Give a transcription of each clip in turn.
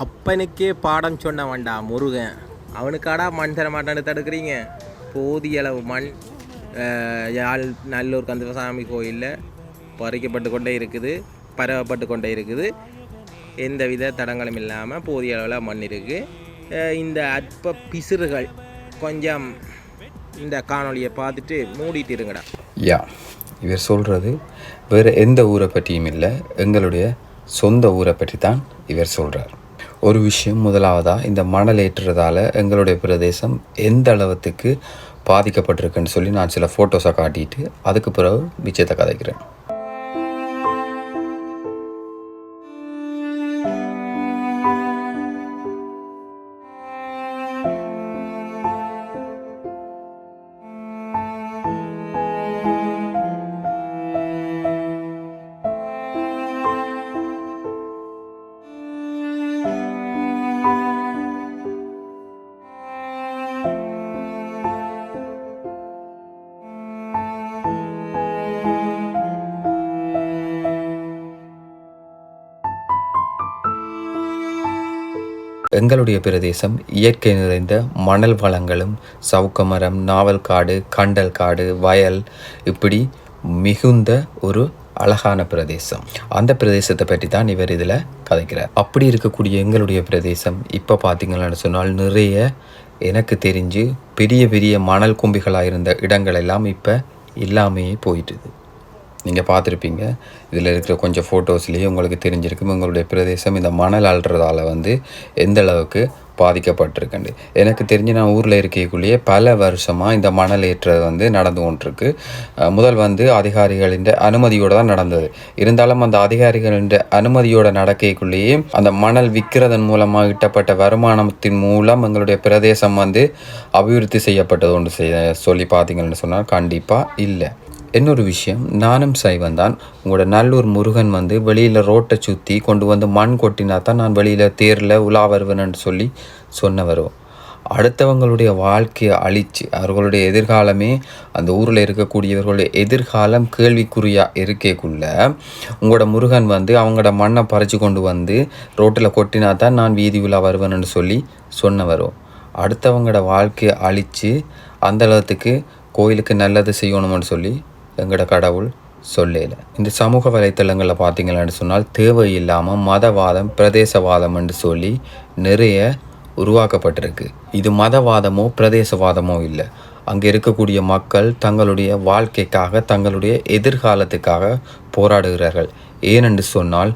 அப்பனுக்கே பாடம் சொன்ன வேண்டாம் முருகன், அவனுக்காடா மண் தர மாட்டான்னு தடுக்கிறீங்க. போதிய அளவு மண் யாழ் நல்லூர் கந்தசாமி கோயிலில் பறிக்கப்பட்டு கொண்டே இருக்குது, பரவப்பட்டு கொண்டே இருக்குது. எந்தவித தடங்களும் இல்லாமல் போதிய அளவில் மண் இருக்குது. இந்த அற்ப பிசிறுகள் கொஞ்சம் இந்த காணொலியை பார்த்துட்டு மூடிட்டு இருங்கடா. இவர் சொல்கிறது வேறு எந்த ஊரை பற்றியும் இல்லை, எங்களுடைய சொந்த ஊரை பற்றி தான் இவர் சொல்கிறார். ஒரு விஷயம், முதலாவதாக இந்த மணல் ஏற்றுறதால எங்களுடைய பிரதேசம் எந்த அளவுக்கு பாதிக்கப்பட்டிருக்குன்னு சொல்லி நான் சில ஃபோட்டோஸை காட்டிட்டு அதுக்கு பிறகு விஷயத்தை கதைக்கிறேன். எங்களுடைய பிரதேசம் இயற்கை நிறைந்த மணல் வளங்களும், சவுக்க மரம், நாவல் காடு, கண்டல் காடு, வயல், இப்படி மிகுந்த ஒரு அழகான பிரதேசம். அந்த பிரதேசத்தை பற்றி தான் இவர் இதில் கதைக்கிறார். அப்படி இருக்கக்கூடிய எங்களுடைய பிரதேசம் இப்போ பார்த்தீங்கன்னு சொன்னால் நிறைய எனக்கு தெரிஞ்சு பெரிய பெரிய மணல் கும்பிகளாக இருந்த இடங்கள் எல்லாம் இப்போ இல்லாமையே போயிட்டுது. நீங்கள் பார்த்துருப்பீங்க, இதில் இருக்கிற கொஞ்சம் ஃபோட்டோஸ்லேயே உங்களுக்கு தெரிஞ்சிருக்கும் எங்களுடைய பிரதேசம் இந்த மணல் அள்ளுறதால எந்த அளவுக்கு பாதிக்கப்பட்டிருக்குண்டு. எனக்கு தெரிஞ்சு நான் ஊரில் இருக்கக்குள்ளேயே பல வருஷமாக இந்த மணல் ஏற்றது நடந்து கொண்டிருக்கு. முதல் அதிகாரிகளின் அனுமதியோடு தான் நடந்தது. இருந்தாலும் அந்த அதிகாரிகளின் அனுமதியோட நடக்கைக்குள்ளேயே அந்த மணல் விற்கிறதன் மூலமாக ஈட்டப்பட்ட வருமானத்தின் மூலம் எங்களுடைய பிரதேசம் அபிவிருத்தி செய்யப்பட்டது ஒன்று சொல்லி பார்த்தீங்கன்னு சொன்னால் கண்டிப்பாக இல்லை. இன்னொரு விஷயம், நானும் சைவந்தான். உங்களோட நல்லூர் முருகன் வெளியில் ரோட்டை சுற்றி கொண்டு மண் கொட்டினா தான் நான் வெளியில் தேரில் உலா வருவேன்னு சொல்லி சொன்னவரும். அடுத்தவங்களுடைய வாழ்க்கையை அழித்து அவர்களுடைய எதிர்காலமே அந்த ஊரில் இருக்கக்கூடியவர்களுடைய எதிர்காலம் கேள்விக்குறியாக இருக்கக்குள்ள உங்களோட முருகன் அவங்களோட மண்ணை பறித்து கொண்டு ரோட்டில் கொட்டினா தான் நான் வீதி உலா வருவேன்னு சொல்லி சொன்னவரும். அடுத்தவங்களோட வாழ்க்கையை அழித்து அந்த அளவுக்கு கோயிலுக்கு நல்லது செய்யணும்னு சொல்லி எங்களோட கடவுள் சொல்லல. இந்த சமூக வலைத்தளங்களில் பார்த்தீங்கன்னு சொன்னால் தேவையில்லாமல் மதவாதம், பிரதேசவாதம் என்று சொல்லி நிறைய உருவாக்கப்பட்டிருக்கு. இது மதவாதமோ பிரதேசவாதமோ இல்லை. அங்கே இருக்கக்கூடிய மக்கள் தங்களுடைய வாழ்க்கைக்காக, தங்களுடைய எதிர்காலத்துக்காக போராடுகிறார்கள். ஏனென்று சொன்னால்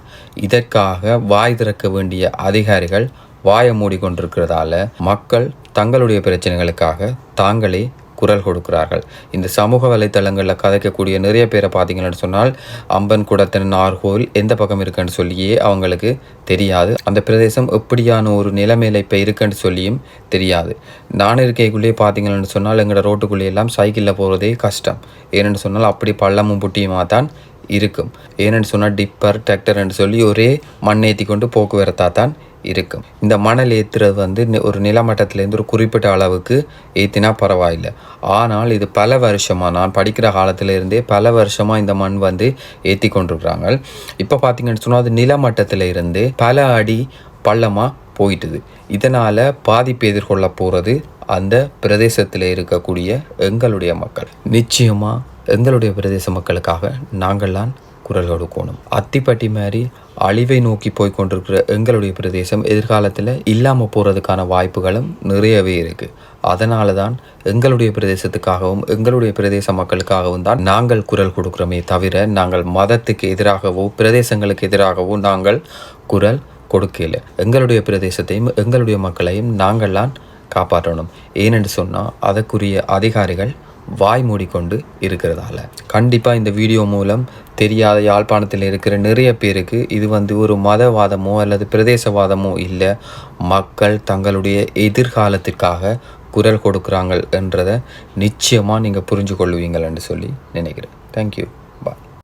இதற்காக வாய் திறக்க வேண்டிய அதிகாரிகள் வாயை மூடிக்கொண்டிருக்கிறதால மக்கள் தங்களுடைய பிரச்சனைகளுக்காக தாங்களே குரல் கொடுக்கிறார்கள். இந்த சமூக வலைத்தளங்களில் கதைக்கக்கூடிய நிறைய பேரை பார்த்தீங்கன்னு சொன்னால் அம்பன் குடத்தன் நார்கோவில் எந்த பக்கம் இருக்குன்னு சொல்லியே அவங்களுக்கு தெரியாது. அந்த பிரதேசம் எப்படியான ஒரு நிலைமையில இப்போ இருக்குன்னு சொல்லியும் தெரியாது. நான் இருக்கைக்குள்ளேயே பார்த்தீங்கன்னு சொன்னால் எங்களோட ரோட்டுக்குள்ளேயெல்லாம் சைக்கிளில் போகிறதே கஷ்டம். ஏன்னு சொன்னால் அப்படி பள்ளமும் புட்டியுமாக தான் இருக்கும். ஏன்னு சொன்னால் டிப்பர், டிராக்டர்ன்னு சொல்லி ஒரே மண் ஏற்றி கொண்டு போக்குவரத்தாக தான் இருக்கும். இந்த மணல் ஏற்றுறது ஒரு நிலமட்டத்திலேருந்து ஒரு குறிப்பிட்ட அளவுக்கு ஏற்றினா பரவாயில்லை. ஆனால் இது பல வருஷமாக, நான் படிக்கிற காலத்திலேருந்தே பல வருஷமாக இந்த மண் ஏற்றி கொண்டிருக்கிறாங்க. இப்போ பார்த்தீங்கன்னு சொன்னால் அது நிலமட்டத்தில் இருந்து பல அடி பள்ளமாக போயிட்டுது. இதனால் பாதிப்பு எதிர்கொள்ள போகிறது அந்த பிரதேசத்தில் இருக்கக்கூடிய எங்களுடைய மக்கள். நிச்சயமாக எங்களுடைய பிரதேச மக்களுக்காக நாங்கள்லாம் குரல் கொடுக்கணும். அத்திப்பட்டி மாதிரி அழிவை நோக்கி போய் கொண்டிருக்கிற எங்களுடைய பிரதேசம் எதிர்காலத்தில் இல்லாமல் போகிறதுக்கான வாய்ப்புகளும் நிறையவே இருக்குது. அதனால தான் எங்களுடைய பிரதேசத்துக்காகவும் எங்களுடைய பிரதேச மக்களுக்காகவும் தான் நாங்கள் குரல் கொடுக்குறோமே தவிர நாங்கள் மதத்துக்கு எதிராகவோ பிரதேசங்களுக்கு எதிராகவோ நாங்கள் குரல் கொடுக்கல. எங்களுடைய பிரதேசத்தையும் எங்களுடைய மக்களையும் நாங்கள்லாம் காப்பாற்றணும். ஏனென்று சொன்னால் அதற்குரிய அதிகாரிகள் வாய் மூடிக்கொண்டு இருக்கிறதால. கண்டிப்பாக இந்த வீடியோ மூலம் தெரியாத யாழ்ப்பாணத்தில் இருக்கிற நிறைய பேருக்கு இது ஒரு மதவாதமோ அல்லது பிரதேசவாதமோ இல்லை, மக்கள் தங்களுடைய எதிர்காலத்திற்காக குரல் கொடுக்குறாங்க என்றதை நிச்சயமாக நீங்கள் புரிஞ்சு கொள்வீங்கள் என்று சொல்லி நினைக்கிறேன். தேங்க்யூ.